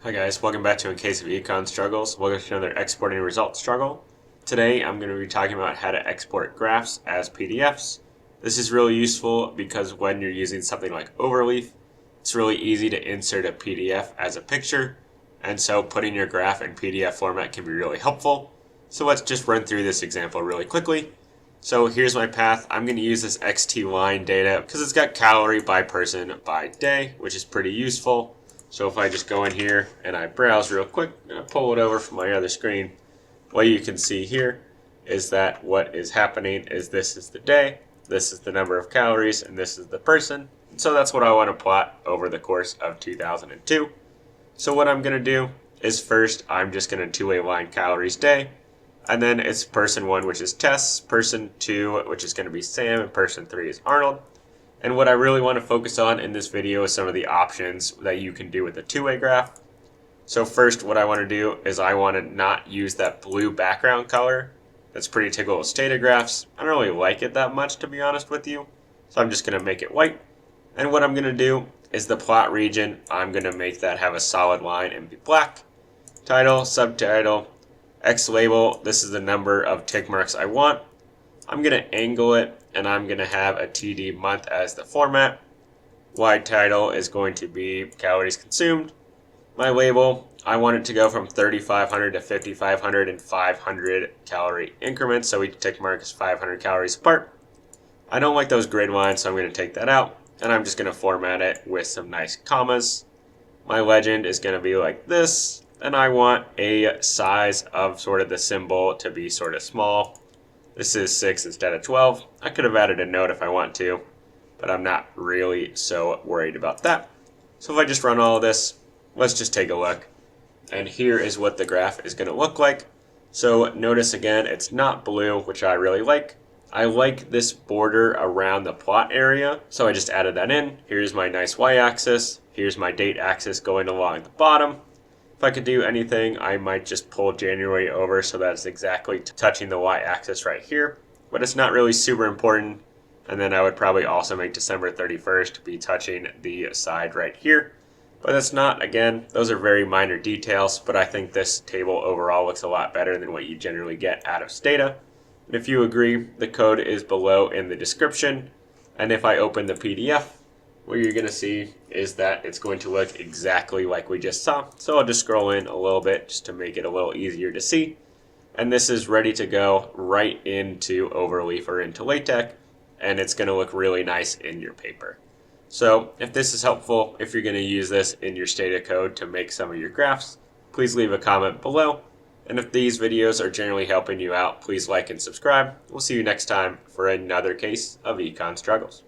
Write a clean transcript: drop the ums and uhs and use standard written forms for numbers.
Hi guys, welcome back to In Case of Econ Struggles. Welcome to another exporting results struggle. Today I'm going to be talking about how to export graphs as PDFs. This is really useful because when you're using something like Overleaf, it's really easy to insert a PDF as a picture, and so putting your graph in PDF format can be really helpful. So let's just run through this example really quickly. So here's my path. I'm going to use this XT data because it's got calorie by person by day, which is pretty useful. So if I just go in here and I browse real quick, and I pull it over from my other screen, what you can see here is that what is happening is this is the day, this is the number of calories, and this is the person. So that's what I want to plot over the course of 2002. So what I'm going to do is first I'm just going to two-way line calories day, and then it's person 1, which is Tess, person 2, which is going to be Sam, and person 3 is Arnold. And what I really want to focus on in this video is some of the options that you can do with a two-way graph. So first, what I want to do is I want to not use that blue background color. That's pretty typical with Stata graphs. I don't really like it that much, to be honest with you. So I'm just going to make it white. And what I'm going to do is the plot region, I'm going to make that have a solid line and be black. Title, subtitle, xlabel, this is the number of tick marks I want. I'm going to angle it, and I'm going to have a tdMonth as the format. Ytitle is going to be calories consumed. My label, I want it to go from 3,500 to 5,500 in 500 calorie increments, so each tick mark is 500 calories apart. I don't like those grid lines, so I'm going to take that out, and I'm just going to format it with some nice commas. My legend is going to be like this, and I want a size of sort of the symbol to be sort of small. This is 6 instead of 12. I could have added a note if I want to, but I'm not really so worried about that. So if I just run all of this, let's just take a look. And here is what the graph is going to look like. So notice again, it's not blue, which I really like. I like this border around the plot area, so I just added that in. Here's my nice y-axis. Here's my date axis going along the bottom. If I could do anything, I might just pull January over so that it's exactly touching the y-axis right here. But it's not really super important. And then I would probably also make December 31st be touching the side right here. But it's not, again, those are very minor details, but I think this table overall looks a lot better than what you generally get out of Stata. And if you agree, the code is below in the description. And if I open the PDF, what you're going to see is that it's going to look exactly like we just saw. So I'll just scroll in a little bit just to make it a little easier to see. And this is ready to go right into Overleaf or into LaTeX, and it's going to look really nice in your paper. So if this is helpful, if you're going to use this in your Stata code to make some of your graphs, please leave a comment below. And if these videos are generally helping you out, please like and subscribe. We'll see you next time for another case of Econ Struggles.